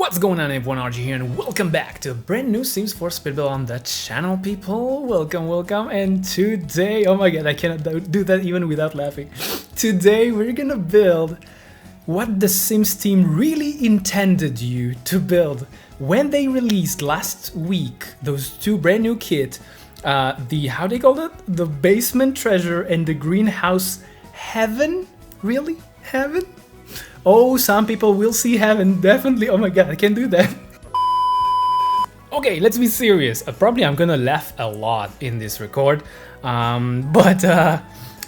What's going on, everyone? RG here, and welcome back to a brand new Sims 4 Speedbuild on the channel, people. Welcome. And today, oh my god, I cannot do that even without laughing. Today, we're gonna build what the Sims team really intended you to build when they released last week those two brand new kits. How they called it? The Basement Treasure and the Greenhouse Heaven? Really? Heaven? Oh, some people will see heaven, definitely. Oh my god, I can't do that. Okay, let's be serious. Probably I'm gonna laugh a lot in this record.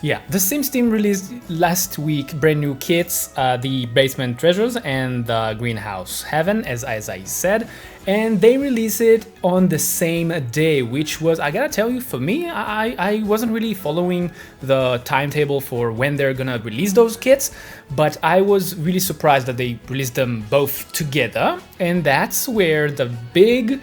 Yeah, the Sims team released last week brand new kits, the Basement Treasures and the Greenhouse Heaven, as I said, and they released it on the same day, which was, I gotta tell you, for me, I wasn't really following the timetable for when they're gonna release those kits, but I was really surprised that they released them both together, and that's where the big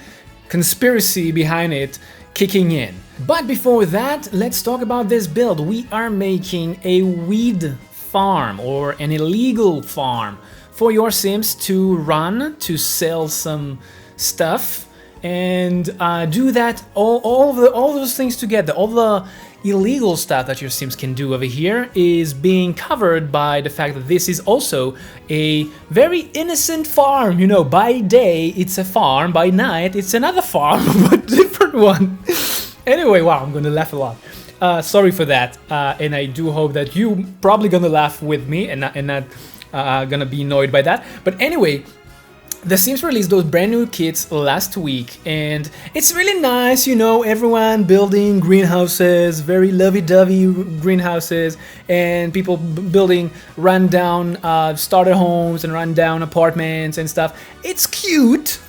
conspiracy behind it kicking in. But before that, let's talk about this build. We are making a weed farm, or an illegal farm, for your Sims to run, to sell some stuff, and do that, all those things together. All the illegal stuff that your Sims can do over here is being covered by the fact that this is also a very innocent farm. You know, by day it's a farm, by night it's another farm, but different one. Anyway, wow, I'm gonna laugh a lot. Sorry for that, and I do hope that you probably gonna laugh with me and not gonna be annoyed by that. But anyway, the Sims released those brand new kits last week, and it's really nice, you know, everyone building greenhouses, very lovey-dovey greenhouses, and people building rundown starter homes and rundown apartments and stuff. It's cute,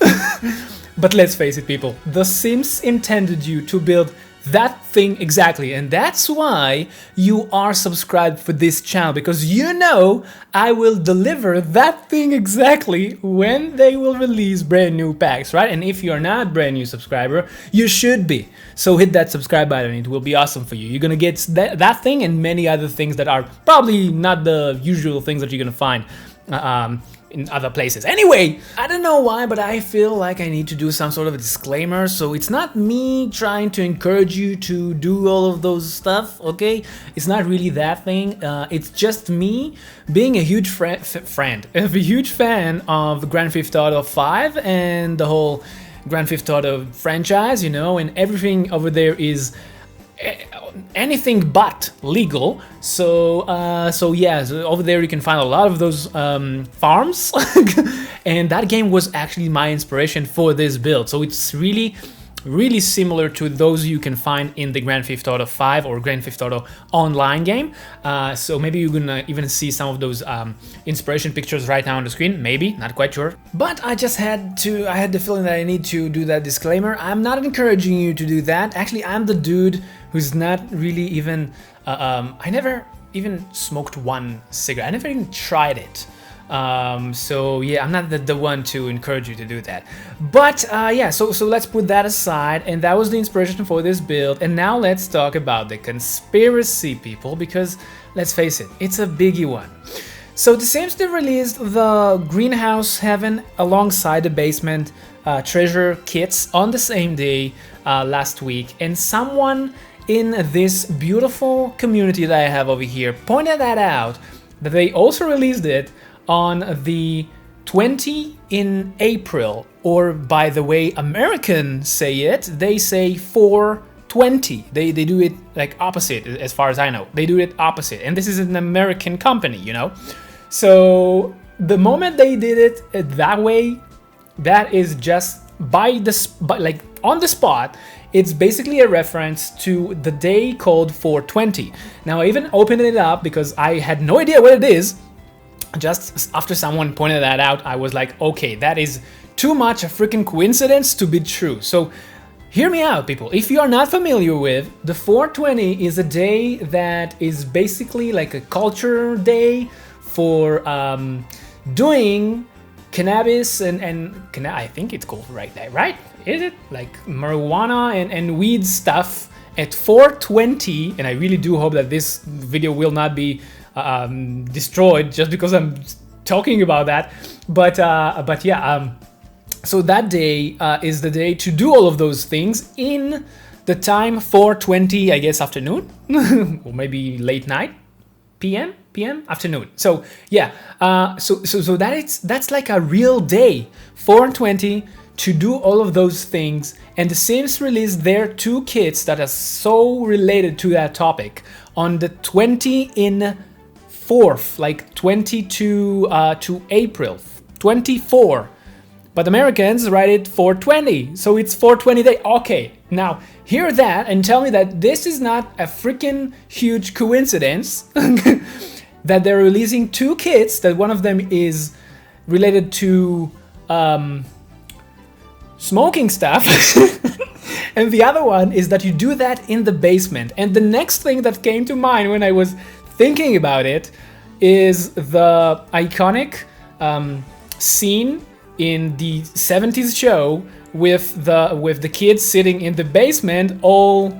but let's face it, people, the Sims intended you to build that thing exactly, and that's why you are subscribed for this channel, because you know I will deliver that thing exactly when they will release brand new packs, right? And if you're not a brand new subscriber, you should be. So hit that subscribe button, it will be awesome for you. You're gonna get that thing and many other things that are probably not the usual things that you're gonna find in other places. Anyway, I don't know why, but I feel like I need to do some sort of a disclaimer. So it's not me trying to encourage you to do all of those stuff, okay? It's not really that thing. It's just me being a huge a huge fan of Grand Theft Auto 5 and the whole Grand Theft Auto franchise, you know, and everything over there is anything but legal. So yeah, so over there you can find a lot of those farms and that game was actually my inspiration for this build. So it's really similar to those you can find in the Grand Theft Auto 5 or Grand Theft Auto online game. So maybe you're gonna even see some of those inspiration pictures right now on the screen, maybe, not quite sure. But I had the feeling that I need to do that disclaimer. I'm not encouraging you to do that. Actually, I'm the dude who's not really even, I never even smoked one cigarette. I never even tried it. So yeah, I'm not the one to encourage you to do that. But yeah, so let's put that aside, and that was the inspiration for this build. And now let's talk about the conspiracy, people, because let's face it, it's a biggie one. So the Sims, they released the Greenhouse Heaven alongside the Basement Treasure kits on the same day last week, and someone in this beautiful community that I have over here pointed that out, that they also released it on the 20 in April, or by the way Americans say it, they say 420. They do it like opposite, as far as I know. They do it opposite, and this is an American company, you know. So the moment they did it that way, that is just like on the spot. It's basically a reference to the day called 420. Now I even opened it up because I had no idea what it is. Just after someone pointed that out, I was like, okay, that is too much a freaking coincidence to be true. So hear me out, people. If you are not familiar with, the 420 is a day that is basically like a culture day for doing cannabis and I think it's called right there, right? Is it? Like marijuana and weed stuff at 420, and I really do hope that this video will not be destroyed just because I'm talking about that. But yeah, So that day is the day to do all of those things in the time 4:20, I guess, afternoon, or maybe late night, p.m. afternoon. So yeah, so that's like a real day, 4:20, to do all of those things. And The Sims released their 2 kits that are so related to that topic on the 24th, like 20 to April 24. But Americans write it 420, so it's 420 day. Okay, now hear that and tell me that this is not a freaking huge coincidence that they're releasing 2 kits, that one of them is related to smoking stuff and the other one is that you do that in the basement. And the next thing that came to mind when I was thinking about it is the iconic scene in the 70s show with the kids sitting in the basement all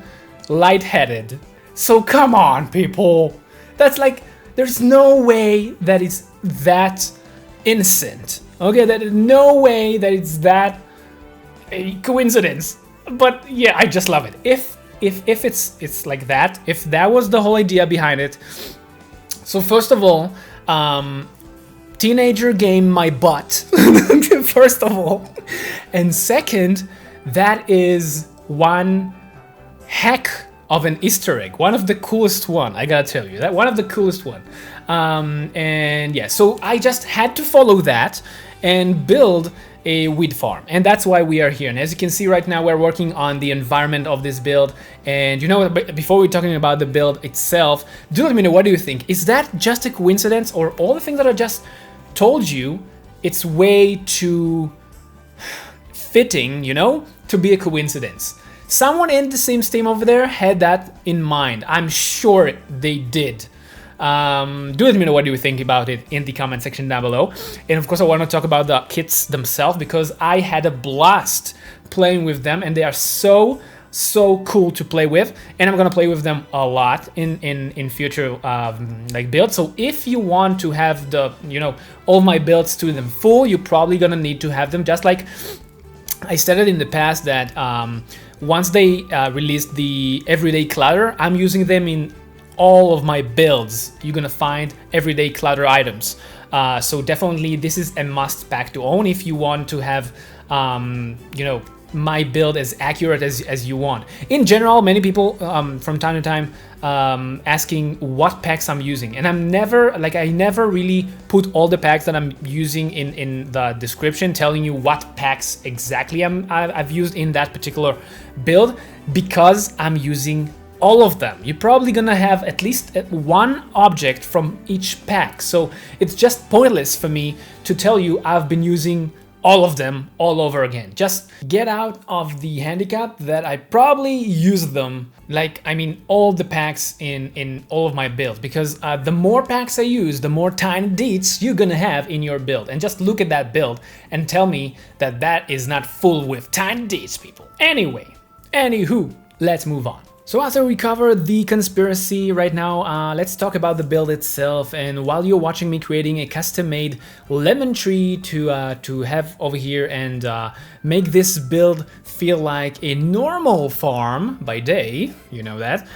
lightheaded. So come on, people. That's like, there's no way that it's that innocent. Okay, there's no way that it's that a coincidence. But yeah, I just love it. If it's like that, if that was the whole idea behind it. So first of all, teenager game my butt. First of all, and second, that is one heck of an Easter egg, one of the coolest one. I gotta tell you that one of the coolest one. And yeah, so I just had to follow that and build a weed farm, and that's why we are here. And as you can see right now, we're working on the environment of this build. And you know, before we're talking about the build itself, do let me know, what do you think? Is that just a coincidence, or all the things that I just told you, it's way too fitting, you know, to be a coincidence? Someone in the Sims team over there had that in mind. I'm sure they did. Do let me know what you think about it in the comment section down below. And of course, I want to talk about the kits themselves, because I had a blast playing with them, and they are so cool to play with, and I'm gonna play with them a lot in future like builds. So if you want to have the, you know, all my builds to them full, you're probably gonna need to have them, just like I stated in the past that once they released the everyday clutter, I'm using them in all of my builds. You're gonna find everyday clutter items. So definitely this is a must pack to own if you want to have you know, my build as accurate as you want. In general, many people from time to time asking what packs I'm using, and I'm never, like, I never really put all the packs that I'm using in the description, telling you what packs exactly I've used in that particular build, because I'm using all of them. You're probably gonna have at least one object from each pack, so it's just pointless for me to tell you I've been using all of them all over again. Just get out of the handicap that I probably use them, like, I mean, all the packs in all of my builds, because the more packs I use, the more tiny deets you're gonna have in your build. And just look at that build and tell me that that is not full with tiny deets, people. Anyway, anywho, let's move on. So after we cover the conspiracy right now, let's talk about the build itself. And while you're watching me creating a custom-made lemon tree to have over here and make this build feel like a normal farm by day, you know that,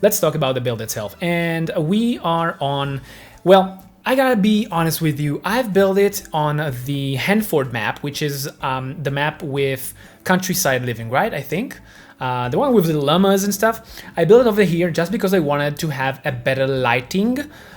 let's talk about the build itself. And we are on, well, I gotta be honest with you, I've built it on the Hanford map, which is the map with countryside living, right, I think? The one with the llamas and stuff. I built it over here just because I wanted to have a better lighting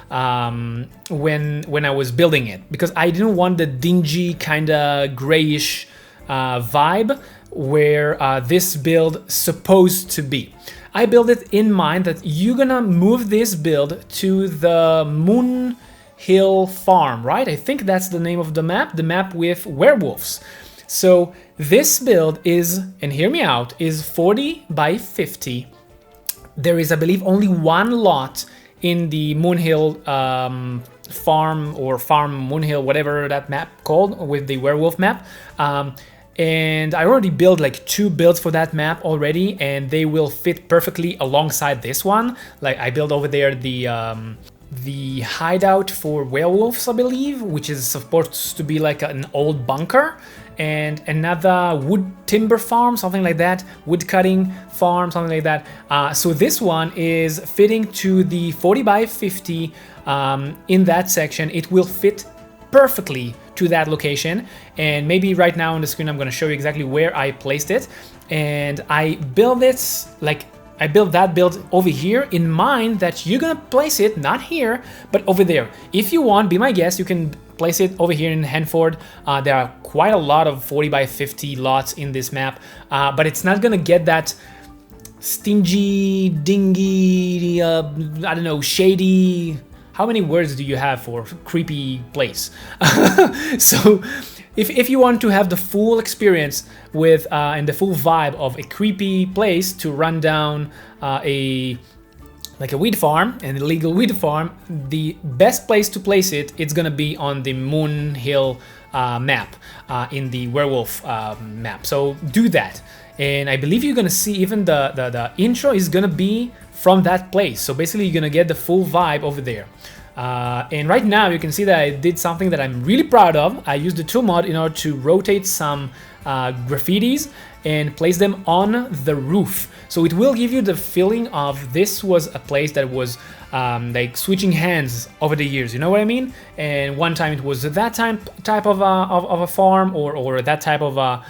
when I was building it, because I didn't want the dingy kind of grayish vibe where this build supposed to be. I built it in mind that you're gonna move this build to the Moon Hill Farm, right? I think that's the name of the map with werewolves. So this build is, and hear me out, is 40 by 50. There is, I believe, only one lot in the Moonhill farm, or farm Moonhill, whatever that map called, with the werewolf map. And I already built like 2 builds for that map already, and they will fit perfectly alongside this one. Like, I built over there the hideout for werewolves, I believe, which is supposed to be like an old bunker. and another wood timber farm, something like that, wood cutting farm, something like that. So this one is fitting to the 40 by 50 in that section. It will fit perfectly to that location, and maybe right now on the screen I'm going to show you exactly where I placed it. And I built it like I built that build over here in mind that you're gonna place it not here but over there. If you want, be my guest, you can place it over here in Hanford. There are quite a lot of 40 by 50 lots in this map, but it's not gonna get that stingy, dingy, I don't know, shady. How many words do you have for creepy place? So if you want to have the full experience with and the full vibe of a creepy place to run down a weed farm, an illegal weed farm, the best place to place it, it's gonna be on the Moon Hill map, in the werewolf map. So do that. And I believe you're gonna see even the intro is gonna be from that place. So basically you're gonna get the full vibe over there. And right now you can see that I did something that I'm really proud of. I used the tool mod in order to rotate some graffitis and place them on the roof. So it will give you the feeling of this was a place that was like switching hands over the years, you know what I mean? And one time it was that type of a farm or that type of a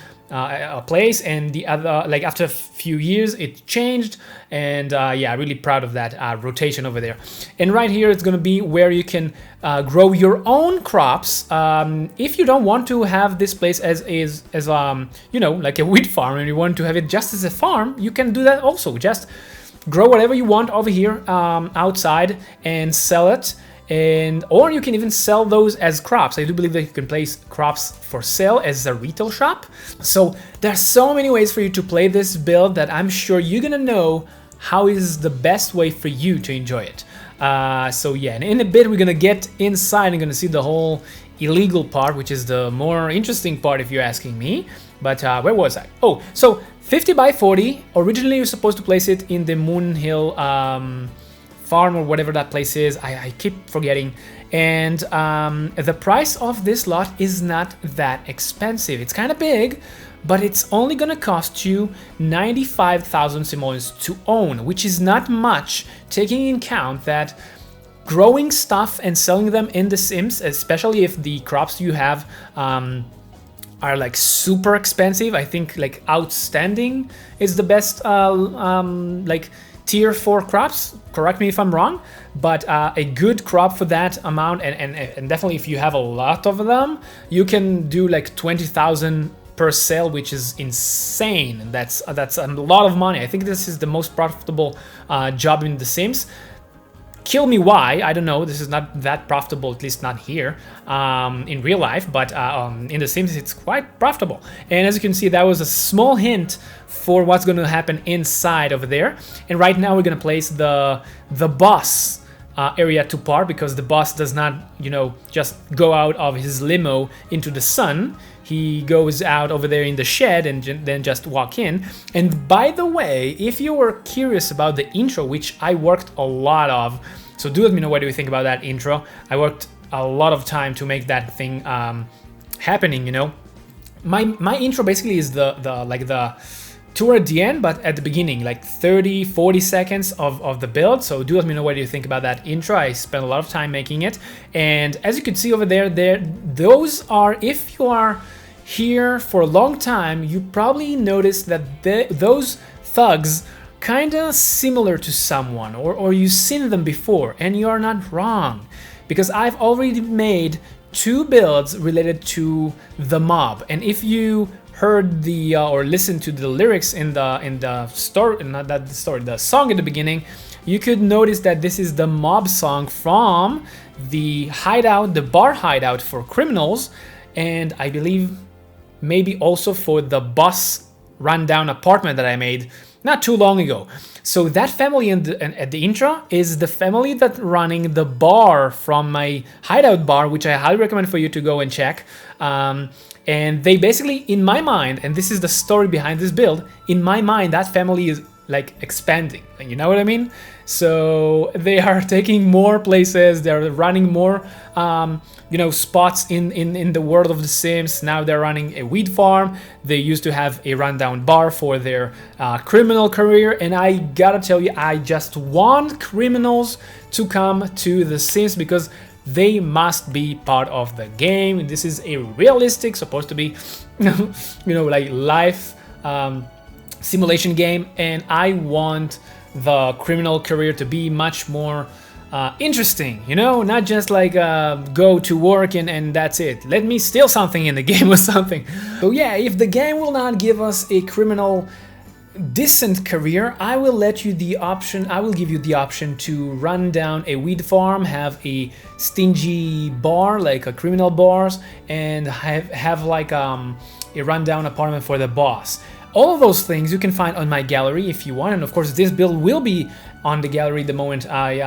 place, and the other, like after a few years it changed. And yeah, really proud of that rotation over there. And right here it's gonna be where you can grow your own crops. If you don't want to have this place as you know, like a wheat farm, and you want to have it just as a farm, you can do that also. Just grow whatever you want over here outside and sell it. Or you can even sell those as crops. I do believe that you can place crops for sale as a retail shop. So there are so many ways for you to play this build that I'm sure you're gonna know how is the best way for you to enjoy it. So yeah, and in a bit we're gonna get inside and gonna see the whole illegal part, which is the more interesting part if you're asking me. But where was I? Oh, so 50 by 40. Originally you're supposed to place it in the Moon Hill farm or whatever that place is. I keep forgetting. And the price of this lot is not that expensive. It's kind of big, but it's only gonna cost you 95,000 simoleons to own, which is not much, taking in account that growing stuff and selling them in The Sims, especially if the crops you have are like super expensive. I think like outstanding is the best like tier 4 crops, correct me if I'm wrong, but a good crop for that amount, and definitely if you have a lot of them, you can do like 20,000 per sale, which is insane. That's a lot of money. I think this is the most profitable job in The Sims. Kill me why, I don't know, this is not that profitable, at least not here in real life, but in The Sims it's quite profitable. And as you can see, that was a small hint for what's going to happen inside over there. And right now we're going to place the boss area to par, because the boss does not, you know, just go out of his limo into the sun. He goes out over there in the shed and then just walk in. And by the way, if you were curious about the intro, which I worked a lot of, so do let me know what do you think about that intro. I worked a lot of time to make that thing happening, you know. My intro basically is the toward the end, but at the beginning, like 30-40 seconds of the build. So do let me know what you think about that intro. I spent a lot of time making it. And as you can see over there, those are, if you are here for a long time, you probably noticed that those thugs kind of similar to someone, or you've seen them before, and you are not wrong, because I've already made 2 builds related to the mob. And if you heard the or listened to the lyrics in the story, not that the story, the song at the beginning, you could notice that this is the mob song from the hideout, the bar hideout for criminals, and I believe maybe also for the boss rundown apartment that I made not too long ago. So that family at the intro is the family that's running the bar from my hideout bar, which I highly recommend for you to go and check. And they basically, in my mind, and this is the story behind this build, in my mind that family is like expanding, you know what I mean? So they are taking more places, they're running more spots in the world of The Sims. Now they're running a weed farm. They used to have a rundown bar for their criminal career, and I gotta tell you, I just want criminals to come to The Sims because they must be part of the game. This is a realistic, supposed to be like life simulation game, and I want the criminal career to be much more interesting, not just like go to work and that's it. Let me steal something in the game or something. So yeah, if the game will not give us a criminal decent career, I will give you the option to run down a weed farm, have a stingy bar, like a criminal bars, and have like a rundown apartment for the boss. All of those things you can find on my gallery if you want, and of course this build will be on the gallery the moment I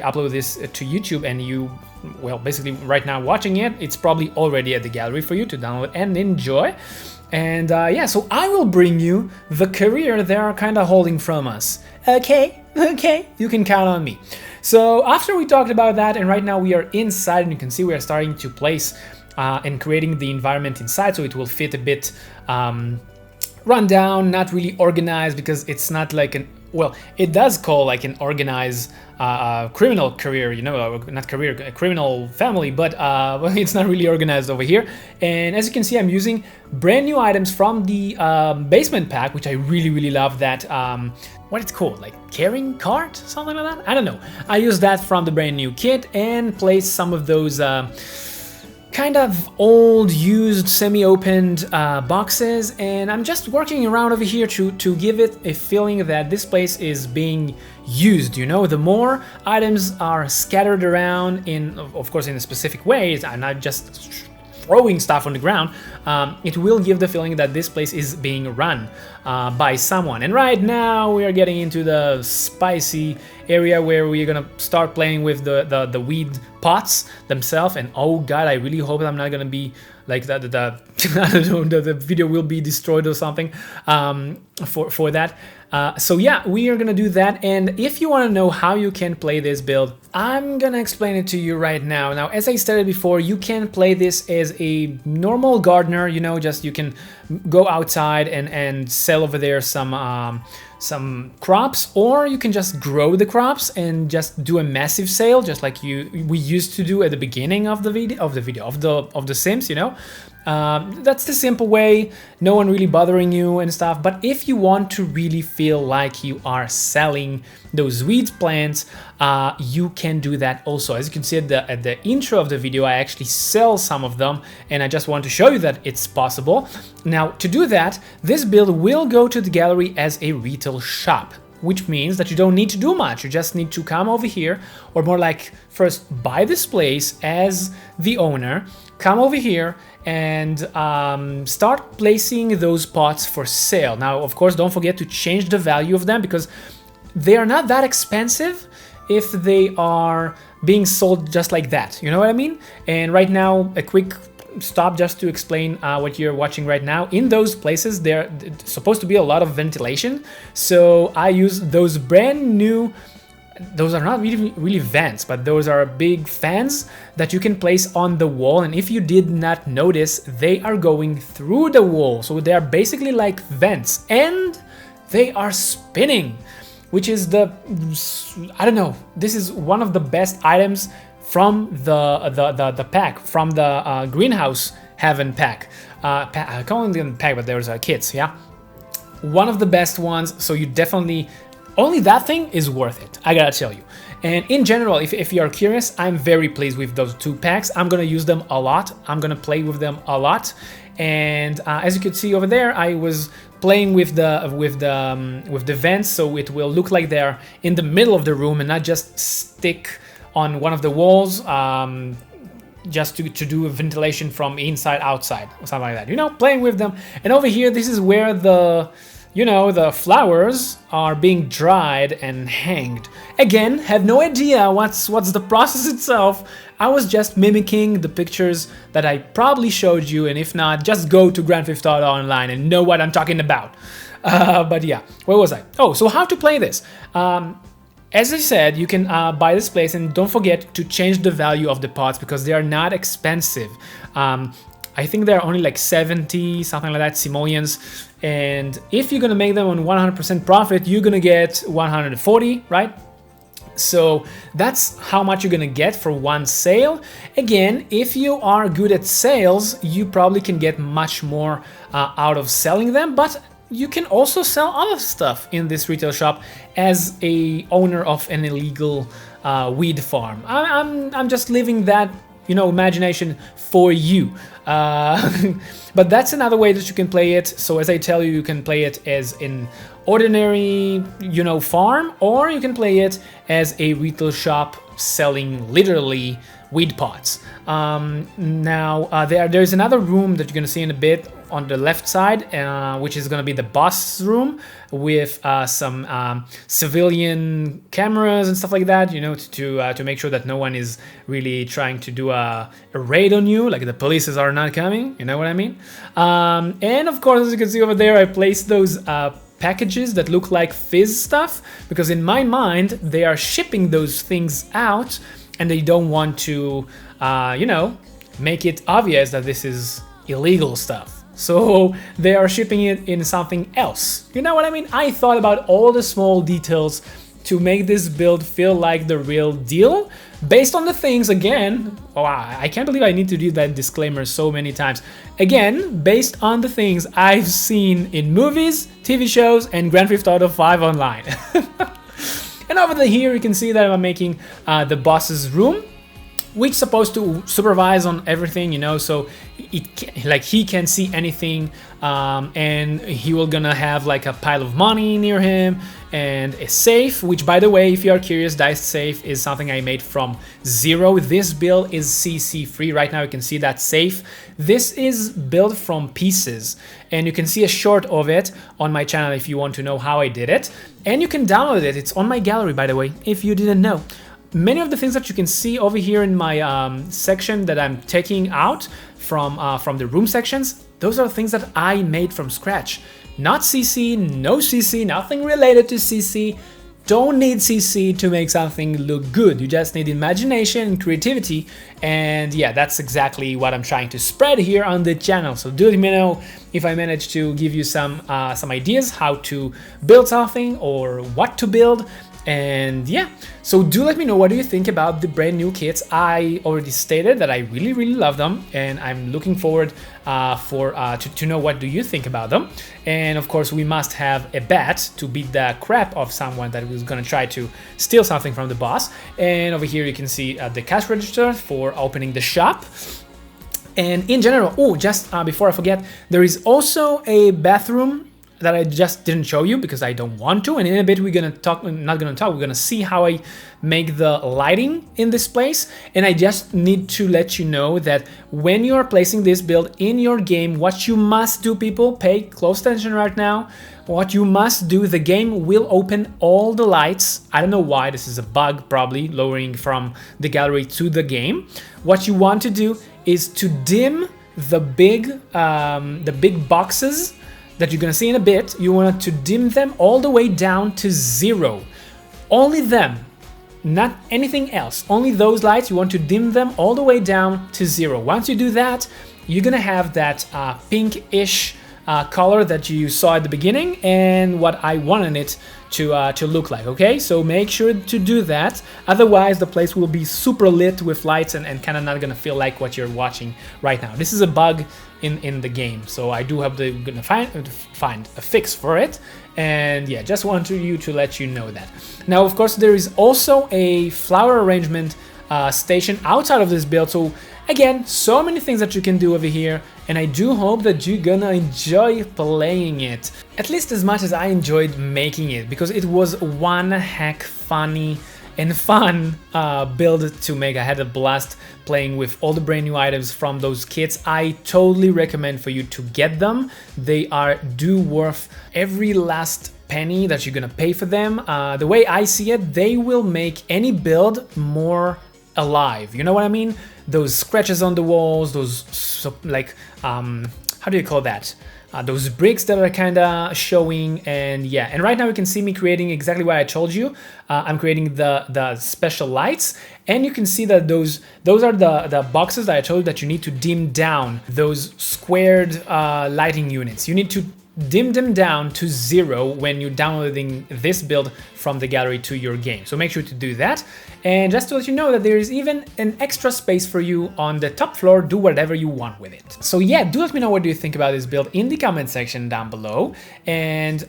upload this to YouTube, and you, well, basically right now watching it, it's probably already at the gallery for you to download and enjoy. And yeah, so I will bring you the career they're kind of holding from us. Okay, you can count on me. So after we talked about that, and right now we are inside, and you can see we are starting to place and creating the environment inside, so it will fit a bit run down, not really organized, because it's not like an, well, it does call like an organized criminal career, not career, a criminal family, but it's not really organized over here. And as you can see, I'm using brand new items from the basement pack, which I really love. That what it's called, like carrying cart, something like that, I don't know. I used that from the brand new kit and placed some of those kind of old, used, semi-opened boxes, and I'm just working around over here to give it a feeling that this place is being used. The more items are scattered around in, of course, in a specific way, I'm not just throwing stuff on the ground, it will give the feeling that this place is being run by someone. And right now we are getting into the spicy area where we're gonna start playing with the weed pots themselves. And oh god, I really hope I'm not gonna be like I don't know, the video will be destroyed or something for that. So yeah, we are gonna do that, and if you want to know how you can play this build, I'm gonna explain it to you right now. Now, as I stated before, you can play this as a normal gardener, just you can go outside and sell over there some crops, or you can just grow the crops and just do a massive sale, just like we used to do at the beginning of the Sims. That's the simple way, no one really bothering you and stuff. But if you want to really feel like you are selling those weed plants, you can do that also. As you can see at the intro of the video, I actually sell some of them, and I just want to show you that it's possible. Now, to do that, this build will go to the gallery as a retail shop, which means that you don't need to do much. You just need to come over here, or more like first buy this place as the owner, come over here and start placing those pots for sale. Now, of course, don't forget to change the value of them, because they are not that expensive if they are being sold just like that. You know what I mean? And right now, a quick stop just to explain what you're watching right now. In those places, there's supposed to be a lot of ventilation, so I use those brand new, those are not really vents, but those are big fans that you can place on the wall. And if you did not notice, they are going through the wall, so they are basically like vents, and they are spinning, which is I don't know, this is one of the best items from the pack, from the greenhouse heaven pack. I call them pack, but there's kits, yeah, one of the best ones. So you definitely, only that thing is worth it, I gotta tell you. And in general, if you are curious, I'm very pleased with those two packs. I'm gonna use them a lot, I'm gonna play with them a lot. And as you can see over there, I was playing with the vents, so it will look like they're in the middle of the room and not just stick on one of the walls, just to do a ventilation from inside outside or something like that, playing with them. And over here, this is where the flowers are being dried and hanged. Again, have no idea what's the process itself. I was just mimicking the pictures that I probably showed you, and if not, just go to Grand Theft Auto Online and know what I'm talking about. But yeah, where was I? Oh, so how to play this? as I said, you can buy this place, and don't forget to change the value of the pots because they are not expensive. I think they're only like 70, something like that, simoleons. And if you're gonna make them on 100% profit, you're gonna get 140, right? So that's how much you're gonna get for one sale. Again, if you are good at sales, you probably can get much more out of selling them, but you can also sell other stuff in this retail shop as a owner of an illegal weed farm. I'm just leaving that, you know, imagination for you. But that's another way that you can play it. So as I tell you, you can play it as an ordinary, you know, farm, or you can play it as a retail shop selling literally weed pots. Now there's another room that you're gonna see in a bit on the left side, which is gonna be the boss room with some civilian cameras and stuff like that, you know, to make sure that no one is really trying to do a raid on you, like the police are not coming, you know what I mean? And of course, as you can see over there, I placed those packages that look like fizz stuff, because in my mind, they are shipping those things out and they don't want to, you know, make it obvious that this is illegal stuff. So they are shipping it in something else. You know what I mean? I thought about all the small details to make this build feel like the real deal, based on the things, again, oh, I can't believe I need to do that disclaimer so many times. Again, based on the things I've seen in movies, TV shows, and Grand Theft Auto 5 online. And over here you can see that I'm making the boss's room, which is supposed to supervise on everything, you know, so he can see anything, and he will gonna have like a pile of money near him and a safe, which, by the way, if you are curious, Dice Safe is something I made from zero. This build is CC free. Right now you can see that safe. This is built from pieces, and you can see a short of it on my channel if you want to know how I did it, and you can download it. It's on my gallery, by the way, if you didn't know. Many of the things that you can see over here in my section that I'm taking out from the room sections, those are things that I made from scratch. Not CC, no CC, nothing related to CC. Don't need CC to make something look good. You just need imagination and creativity. And yeah, that's exactly what I'm trying to spread here on the channel. So do let me know if I managed to give you some ideas how to build something or what to build. And yeah, so do let me know, what do you think about the brand new kits? I already stated that I really love them, and I'm looking forward to know what do you think about them. And of course, we must have a bet to beat the crap of someone that was gonna try to steal something from the boss. And over here you can see the cash register for opening the shop. And in general, oh, just before I forget, there is also a bathroom that I just didn't show you because I don't want to, and in a bit we're gonna see how I make the lighting in this place. And I just need to let you know that when you are placing this build in your game, what you must do, people, pay close attention right now, what you must do, the game will open all the lights. I don't know why, this is a bug, probably lowering from the gallery to the game. What you want to do is to dim the big boxes that you're gonna see in a bit. You want to dim them all the way down to 0. Only them, not anything else. Only those lights, you want to dim them all the way down to 0. Once you do that, you're gonna have that pink-ish color that you saw at the beginning and what I wanted it to look like, okay? So make sure to do that, otherwise the place will be super lit with lights and kind of not gonna feel like what you're watching right now. This is a bug in the game, so I do hope that you're gonna find a fix for it. And yeah, just wanted you to let you know that. Now, of course, there is also a flower arrangement station outside of this build, so again, so many things that you can do over here, and I do hope that you're gonna enjoy playing it, at least as much as I enjoyed making it, because it was one heck funny and fun build to make. I had a blast playing with all the brand new items from those kits. I totally recommend for you to get them. They are worth every last penny that you're gonna pay for them. The way I see it, they will make any build more alive. You know what I mean? Those scratches on the walls, those how do you call that? those bricks that are kind of showing. And yeah, and right now you can see me creating exactly what I told you. I'm creating the special lights, and you can see that those are the boxes that I told you that you need to dim down those squared lighting units. You need to dim them down to 0 when you're downloading this build from the gallery to your game. So make sure to do that. And just to let you know that there is even an extra space for you on the top floor. Do whatever you want with it. So yeah, do let me know what you think about this build in the comment section down below. And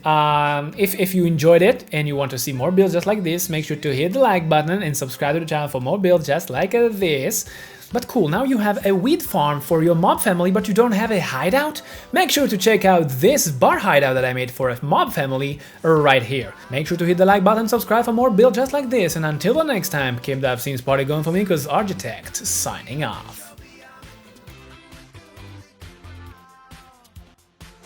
if you enjoyed it and you want to see more builds just like this, make sure to hit the like button and subscribe to the channel for more builds just like this. But cool, now you have a wheat farm for your mob family, but you don't have a hideout? Make sure to check out this bar hideout that I made for a mob family right here. Make sure to hit the like button, subscribe for more builds just like this, and until the next time, keep the obscene party going for me, cause RGeetect signing off.